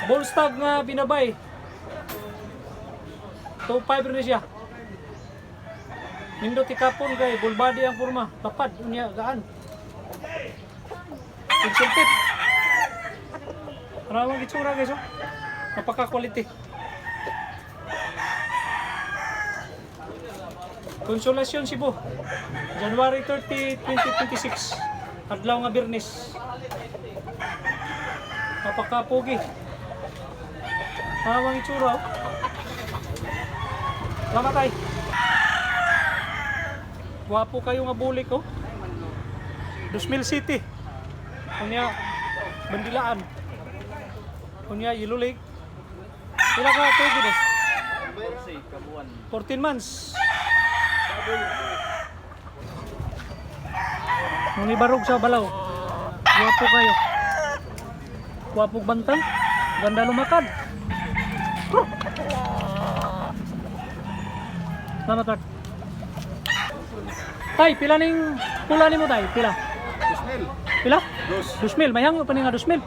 Bull stag nga binabay. 2.5 rin siya. Nindot ikapon kay bull body ang porma. Lapad unya gaan. Pagsulpit. Maraming itsura guys oh. Napaka-quality. Konsolasyon Cebu. January 30, 2026. Adlaw nga Biyernes. Napaka-pogi. Maraming itsura oh. Salamat ay. Wapo kayo nga bulik oh. Dusmil City. Kunya Bandilaan. Kunya Yellow Lake. Pila ka tugi des? 14 months. Nung ibarog sa balaw. Wapo kayo. Wapog bantang. Ganda lumakad. Salamat Art. Tay, pila ning pula nimo tay? Pila? 2,000. Pila? 2,000. Mayang pa ni nga 2,000.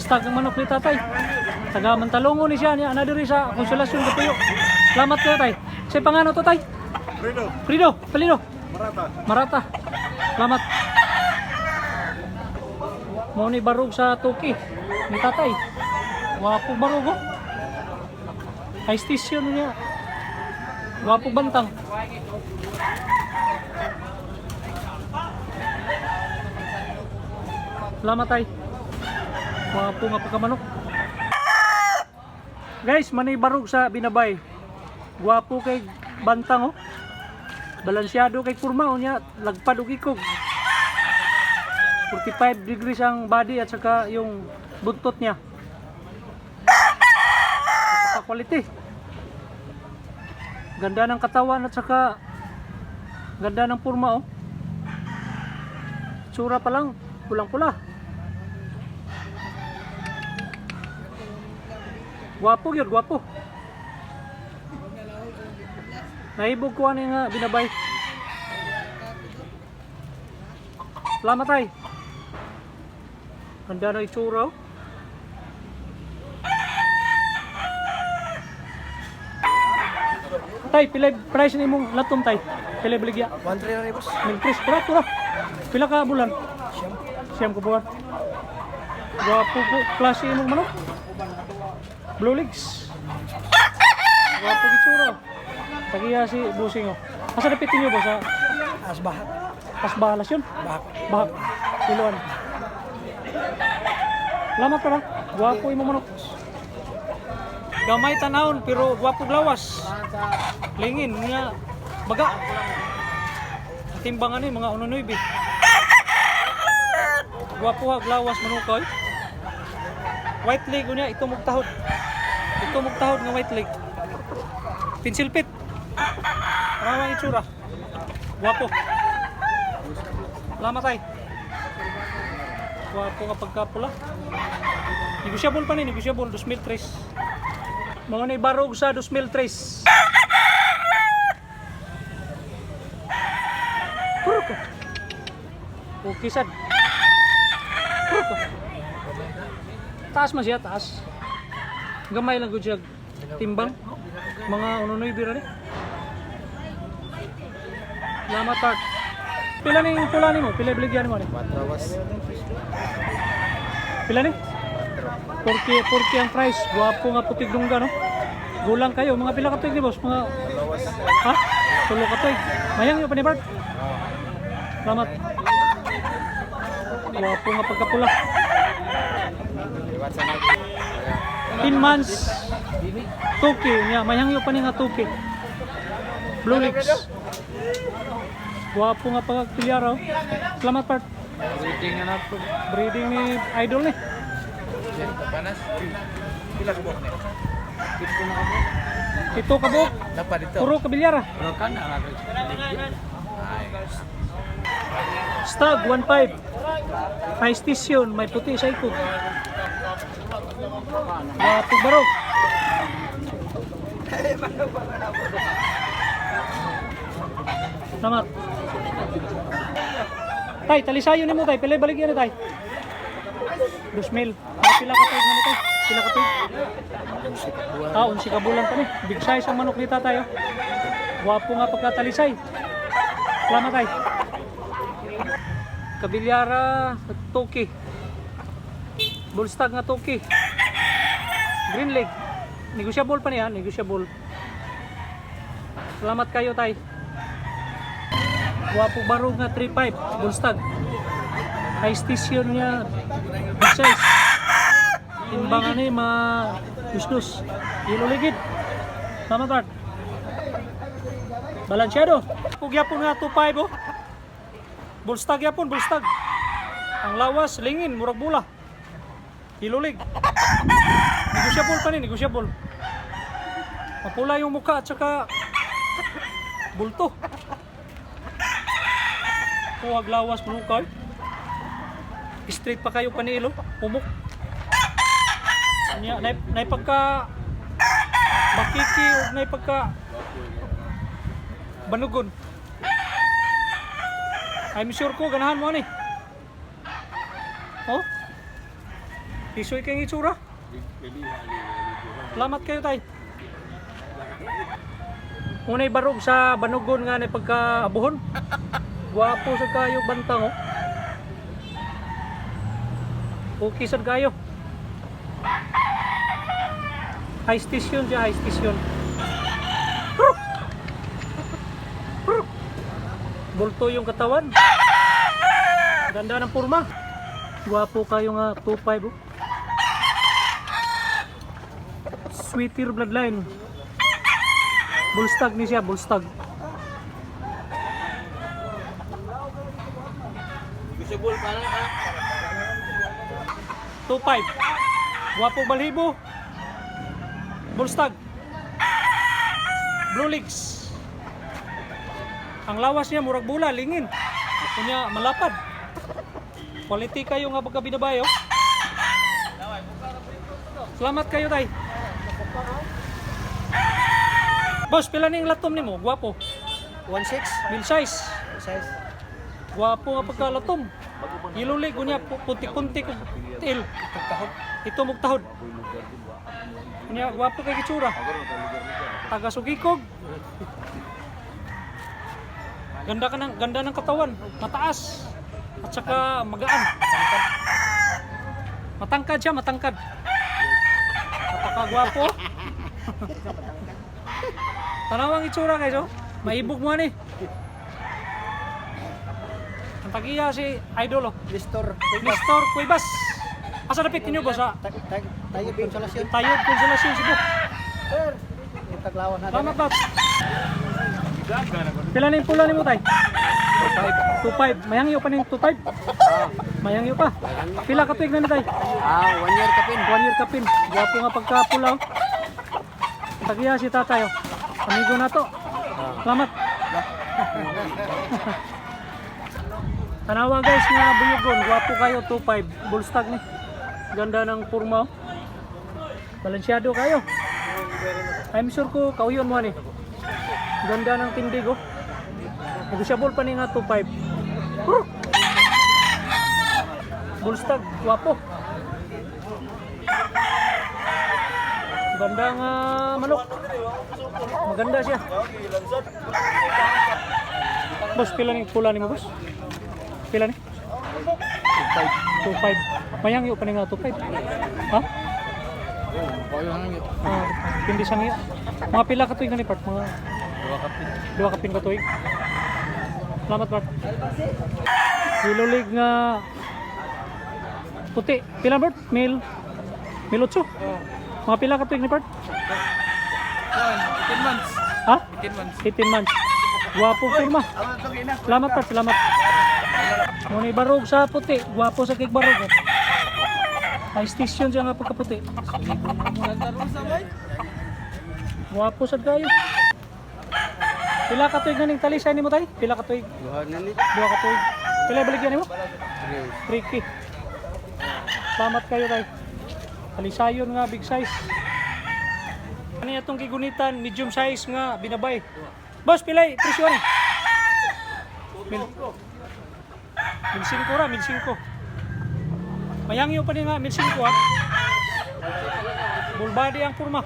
Stag ang manok ni tatay. Taga Mantalongo ni siya niya. Ana diri sa Konsolasyon Kapuyo. Salamat kayo tay. Say pangano to tay? Frido. Palido. Marata. Salamat. Mo ni barog sa tuki ni tatay. Wapo barog oh. High station niya. Wapo bantang. Salamat tay. Wapo nga pagkamanok. Guys, manay barog sa binabay. Wapo kay bantang oh. Balansyado kay kurma niya, lagpad og ikog. 45 degrees ang body at saka yung buntot niya. Quality. Ganda ng katawan at saka ganda ng purma oh. Tsura pa lang, pulang-pula. Gwapo yun, gwapo. Naibog ko ano nga binabay. Salamat ay. Ganda ng itsura oh. Tay, pila price ni mong latom tay? Pila baligya? 1,300 na rin boss. Milpris, pura. Pila ka bulan? Siyam ka buwan. Gwapo po, klase mong manok. Blue legs. Gwapo gitsura. Tagiya si Busing oh. Asa napitin nyo ba sa Asbahat. Asbahalas yun? Bahak. Kiluan. Salamat ka na. Gwapo yung manok. Gamay tanawon pero gwapo lawas. Lingin niya baga. Timbangan ni mga 1.9. Gwapo ha lawas manukoy. White leg unya ito mugtahod. Ito mugtahod nga white leg. Pencil pit. Maraming itsura. Gwapo. Salamat ay. Gwapo nga pagkapula. Negosyable pa ni, negosyable 2,003. Mga na ibarog sa 2,003. Puro ka. Okay sad. Puro ka. Taas man siya, taas. Gamay lang gud siya timbang. Mga 1.9 bira ni. Salamat Art. Pila ning pula nimo? Pila biligyan mo ni? 4 was. Pila ni? 40 ang price. Gwapo nga putig dungga no. Gulang kayo mga pila ka tuig ni boss? Mga ha? Tulo ka tuig. Mayang yo pa ni Bart. Salamat. Gwapo nga pagkapula. 10 months. Tuki niya. Mayang yo pa ni nga tuki. Blue legs. Gwapo nga pagkapilyaraw. Salamat Bart. Breeding na po. Breeding ni idol ni. Panas. Pila ka buhok niya? Ito na ka buhok. Ito ka buhok. Dapat dito. Puro kabilyara. Pero kan ang average. Stag 1.5. High station, may puti sa ikot. Wapo barog. Salamat. Tay, talisayo ni mo tay. Pila baligyan na tay. 2,000. Pila ka tuig na tay? Pila ka tuig? 11 ka bulan kami. Big size ang manok ni tatay. Oh. Gwapo nga pagkatalisay. Salamat tay. Kabilyara Toki. Bullstag nga Toki. Green leg. Negotiable pa niya, negotiable. Salamat kayo tay. Gwapo barog nga 3.5 Bullstag. High station niya. Big size. Timbangan ni ma-dus-dus. Yellow ligid. Salamat Bart. Balansyado. Pugyapon nga 2.5 oh. Bullstag yapon, bullstag. Ang lawas, lingin, murag bula. Hilulig. Negosyable pa rin, negosyable. Mapula yung mukha at saka bulto. Huwag lawas, mukha. Straight pa kayo panilo, umok. Naipagka bakiki o naipagka banugon. I'm sure ko ganahan mo ani. Oh? Isoy kang itsura. Salamat kayo tay. Unay barog sa banugon nga na pagkaabuhon. Gwapo sa kayo bantang oh. Okay sad kayo. High station siya, high station. Bulto yung katawan. Ganda ng purma. Gwapo kayo nga 2.5 oh. Sweeter bloodline. Bullstag ni siya, bullstag. Negotiable pa na ha? 2.5. Gwapo balhibo. Bullstag. Blue legs. Ang lawas niya murag bula, lingin. Kunya malapad. Quality kayo nga pagka binabayo. Salamat kayo tay. Boss, pila ning latom nimo? Gwapo. 1.6 Mil size. size. Gwapo nga pagka latom. Ilulig kunya puntik-puntik og tiil. Ito mugtahod. Kunya gwapo kay gitsura. Taga Sugikog. Ganda ng katawan, mataas at saka magaan. Matangkad siya, matangkad. Napakagwapo. Tanawang itsura guys oh. Maibog mo ni. Ang tagiya si Idol oh. Listor. Nestor Cuevas. Asa dapit ninyo boss ha? Tayo konsolasyon. Tayo konsolasyon Cebu. Sir. Itaglawan natin. Salamat boss. Pila na yung pula ni mo tay? 2.5. Mayangyo pa ning 2.5? Mayangyo pa. Pila ka tuig na ni tay? 1 year kapin. 1 year kapin. Gwapo nga pagkapula. Oh. Tagiya si tatay. Oh. Amigo na to. Salamat. Tanawa guys nga buyugon. Gwapo kayo 2.5. Bullstag ni. Ganda ng purma. Oh. Balansyado kayo. I'm sure ko kauyon mo ni. Ganda ng tindig oh. Negosyable pa ni nga 2.5. Bullstag, wapo. Ganda nga manok. Maganda siya. Boss, pila ni pula ni mo boss? Pila ni? 2.5. Mayangyo pa ni nga 2.5. Ha? Hindi sang iyo. Mga pila ka tuig na ni part? Mga 2 kapin ka tuig. Salamat part. Hilulig nga puti. Pila part? Mil 8. Mga pila ka tuig ni part? 18 months. Ha? 18 months. 18 months. Gwapo firma. Salamat part, salamat. Muna barog sa puti. Gwapo sa kik barog. Oh. High station siya nga pagkaputi. Gwapo sad kayo. Pila ka tuig na ning talisay nimo tay? Pila ka tuig? 2 ka tuig. Pila baligyan nimo? 3K. Salamat kayo tay. Talisayon nga big size. Ano itong gigunitan medium size nga binabay. Boss pilay presyo ni. 1,500 ra, 1,500. Mayangyo pa ni nga 1,500 ah. Full body ang purma.